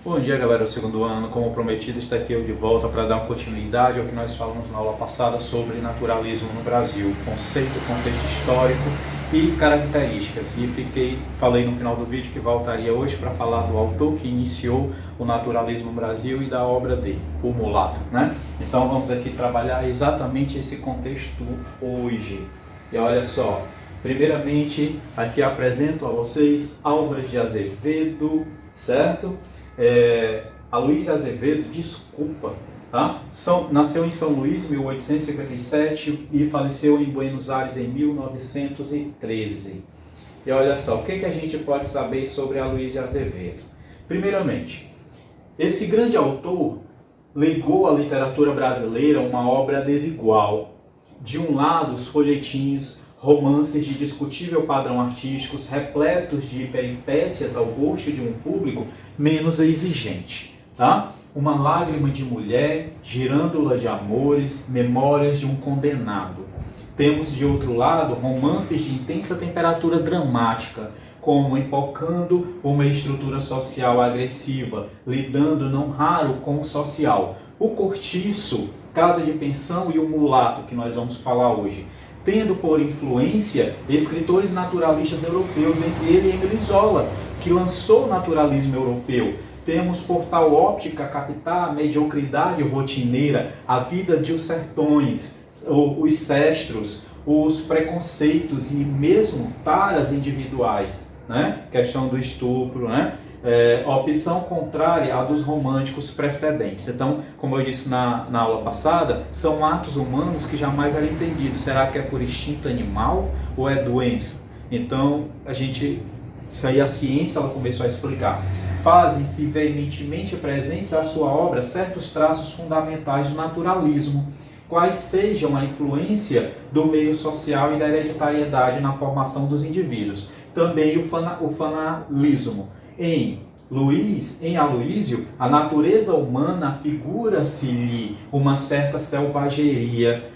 Bom dia, galera do segundo ano. Como prometido, está aqui eu de volta para dar uma continuidade ao que nós falamos na aula passada sobre naturalismo no Brasil, conceito, contexto histórico e características. E falei no final do vídeo que voltaria hoje para falar do autor que iniciou o naturalismo no Brasil e da obra dele, o Mulato, né? Então vamos aqui trabalhar exatamente esse contexto hoje. E olha só, primeiramente aqui apresento a vocês Álvares de Azevedo, certo? Aloysio Azevedo, desculpa, tá? Nasceu em São Luís em 1857 e faleceu em Buenos Aires em 1913. E olha só, o que a gente pode saber sobre Aloysio Azevedo? Primeiramente, esse grande autor legou à literatura brasileira uma obra desigual. De um lado, os folhetins, romances de discutível padrão artísticos, repletos de peripécias ao gosto de um público menos exigente. Tá? Uma lágrima de mulher, girândola de amores, memórias de um condenado. Temos, de outro lado, romances de intensa temperatura dramática, como enfocando uma estrutura social agressiva, lidando não raro com o social. O Cortiço, Casa de Pensão e o Mulato, que nós vamos falar hoje, tendo por influência escritores naturalistas europeus, entre eles Émile Zola, que lançou o naturalismo europeu. Temos por tal óptica captar a mediocridade rotineira, a vida de os sertões, os cestros, os preconceitos e mesmo taras individuais, né? Questão do estupro, né? Opção contrária à dos românticos precedentes. Então, como eu disse na aula passada, são atos humanos que jamais eram entendidos. Será que é por instinto animal ou é doença? Então, isso aí a ciência ela começou a explicar. Fazem-se veementemente presentes à sua obra certos traços fundamentais do naturalismo, quais sejam a influência do meio social e da hereditariedade na formação dos indivíduos. Também o fanalismo. Em Aloysio, a natureza humana figura-se-lhe uma certa selvageria,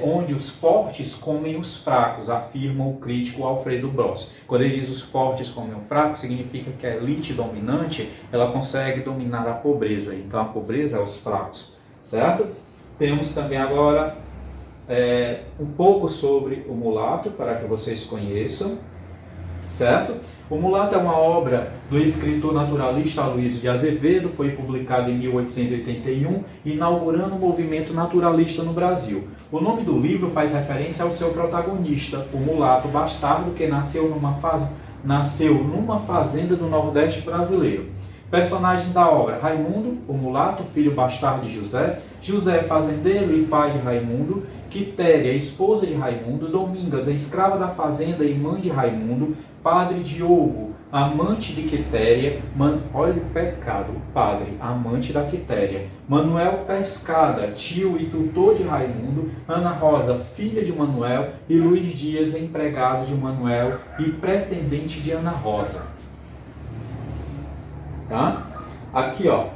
onde os fortes comem os fracos, afirma o crítico Alfredo Bross. Quando ele diz os fortes comem os fracos, significa que a elite dominante ela consegue dominar a pobreza. Então a pobreza é os fracos, certo? Temos também agora um pouco sobre o Mulato, para que vocês conheçam. Certo? O Mulato é uma obra do escritor naturalista Aloysio de Azevedo, foi publicado em 1881, inaugurando o movimento naturalista no Brasil. O nome do livro faz referência ao seu protagonista, o mulato bastardo que nasceu numa fazenda do Nordeste brasileiro. Personagem da obra: Raimundo, o mulato, filho bastardo de José, José fazendeiro e pai de Raimundo, Quitéria, esposa de Raimundo, Domingas, a escrava da fazenda e mãe de Raimundo, padre Diogo, amante de Quitéria, olha o pecado, o padre, amante da Quitéria, Manuel Pescada, tio e tutor de Raimundo, Ana Rosa, filha de Manuel, e Luiz Dias, empregado de Manuel e pretendente de Ana Rosa. Tá? Aqui, ó,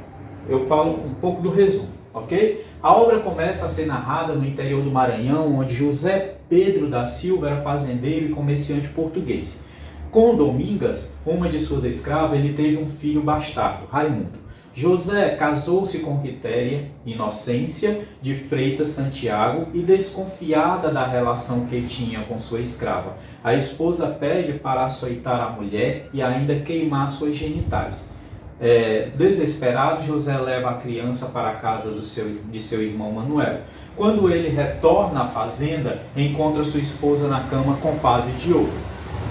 eu falo um pouco do resumo, ok? A obra começa a ser narrada no interior do Maranhão, onde José Pedro da Silva era fazendeiro e comerciante português. Com Domingas, uma de suas escravas, ele teve um filho bastardo, Raimundo. José casou-se com Quitéria, Inocência de Freitas Santiago, e desconfiada da relação que tinha com sua escrava, a esposa pede para açoitar a mulher e ainda queimar suas genitais. Desesperado, José leva a criança para a casa de seu irmão Manuel. Quando ele retorna à fazenda, encontra sua esposa na cama com o padre Diogo.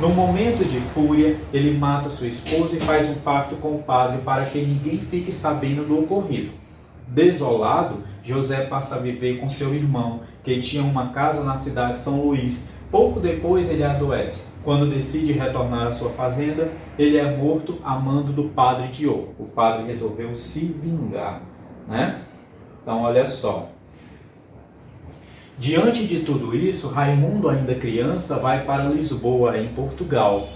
No momento de fúria, ele mata sua esposa e faz um pacto com o padre para que ninguém fique sabendo do ocorrido. Desolado, José passa a viver com seu irmão, que tinha uma casa na cidade de São Luís. Pouco depois ele adoece. Quando decide retornar à sua fazenda, ele é morto a mando do padre Diogo. O padre resolveu se vingar, né? Então olha só. Diante de tudo isso, Raimundo, ainda criança, vai para Lisboa, em Portugal,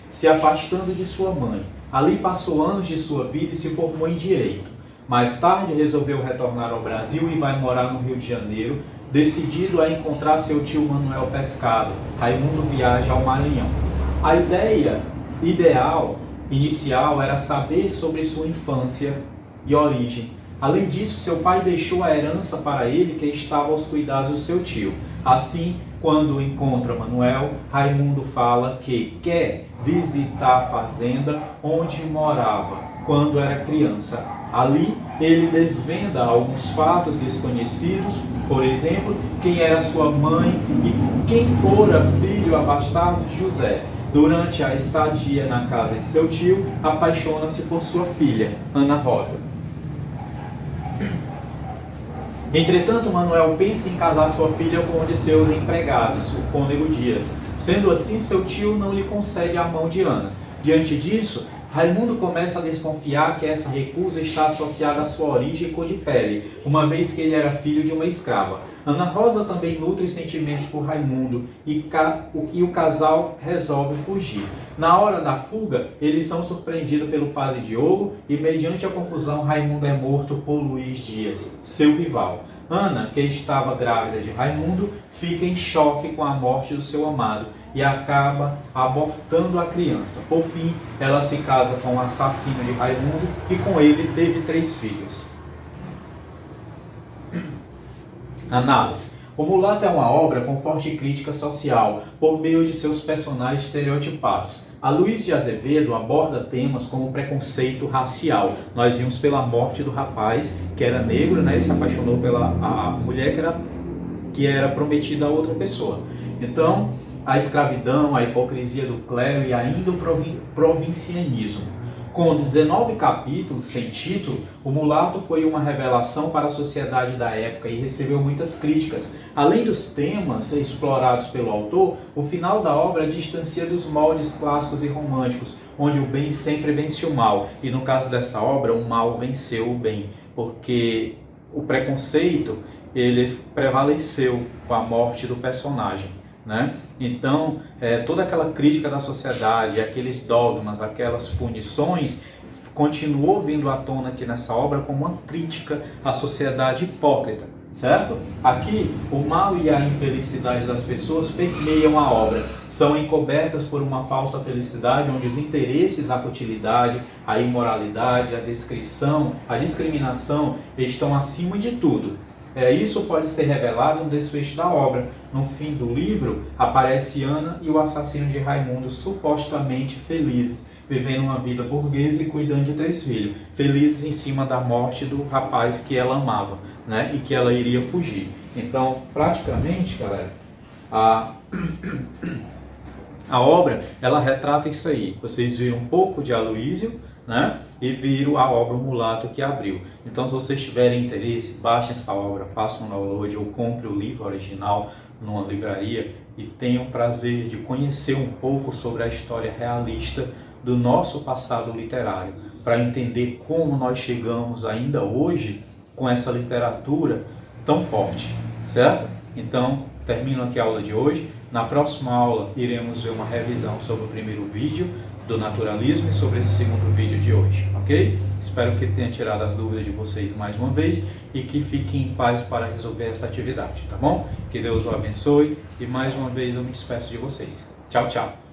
se afastando de sua mãe. Ali passou anos de sua vida e se formou em Direito. Mais tarde resolveu retornar ao Brasil e vai morar no Rio de Janeiro, decidido a encontrar seu tio Manuel Pescado. Raimundo viaja ao Maranhão. A ideia ideal inicial era saber sobre sua infância e origem. Além disso, seu pai deixou a herança para ele, que estava aos cuidados do seu tio. Assim, quando encontra Manuel, Raimundo fala que quer visitar a fazenda onde morava quando era criança. Ali, ele desvenda alguns fatos desconhecidos, por exemplo, quem era sua mãe e quem fora filho abastado de José. Durante a estadia na casa de seu tio, apaixona-se por sua filha, Ana Rosa. Entretanto, Manuel pensa em casar sua filha com um de seus empregados, o cônego Dias. Sendo assim, seu tio não lhe concede a mão de Ana. Diante disso, Raimundo começa a desconfiar que essa recusa está associada à sua origem e cor de pele, uma vez que ele era filho de uma escrava. Ana Rosa também nutre sentimentos por Raimundo e o casal resolve fugir. Na hora da fuga, eles são surpreendidos pelo padre Diogo e, mediante a confusão, Raimundo é morto por Luiz Dias, seu rival. Ana, que estava grávida de Raimundo, fica em choque com a morte do seu amado e acaba abortando a criança. Por fim, ela se casa com o assassino de Raimundo e com ele teve 3 filhos. Análise. O Mulato é uma obra com forte crítica social, por meio de seus personagens estereotipados. A Luiz de Azevedo aborda temas como preconceito racial. Nós vimos pela morte do rapaz, que era negro, né, e se apaixonou pela a mulher que era prometida a outra pessoa. Então, a escravidão, a hipocrisia do clero e ainda o provincianismo. Com 19 capítulos sem título, o Mulato foi uma revelação para a sociedade da época e recebeu muitas críticas. Além dos temas explorados pelo autor, o final da obra distancia dos moldes clássicos e românticos, onde o bem sempre vence o mal. E no caso dessa obra, o mal venceu o bem, porque o preconceito ele prevaleceu com a morte do personagem. Né? Então, toda aquela crítica da sociedade, aqueles dogmas, aquelas punições, continuou vindo à tona aqui nessa obra como uma crítica à sociedade hipócrita, certo? Aqui, o mal e a infelicidade das pessoas permeiam a obra, são encobertas por uma falsa felicidade, onde os interesses, a futilidade, a imoralidade, a descrição, a discriminação estão acima de tudo. Isso pode ser revelado no desfecho da obra. No fim do livro, aparece Ana e o assassino de Raimundo supostamente felizes, vivendo uma vida burguesa e cuidando de 3 filhos. Felizes em cima da morte do rapaz que ela amava, né? E que ela iria fugir. Então, praticamente, galera, a obra, ela retrata isso aí. Vocês viram um pouco de Aloísio, né? E viram a obra O Mulato que abriu. Então, se vocês tiverem interesse, baixem essa obra, façam um download ou compre o livro original numa livraria e tenham o prazer de conhecer um pouco sobre a história realista do nosso passado literário, para entender como nós chegamos ainda hoje com essa literatura tão forte, certo? Então, termino aqui a aula de hoje. Na próxima aula, iremos ver uma revisão sobre o primeiro vídeo do naturalismo e sobre esse segundo vídeo de hoje, ok? Espero que tenha tirado as dúvidas de vocês mais uma vez e que fiquem em paz para resolver essa atividade, tá bom? Que Deus o abençoe e mais uma vez eu me despeço de vocês. Tchau, tchau!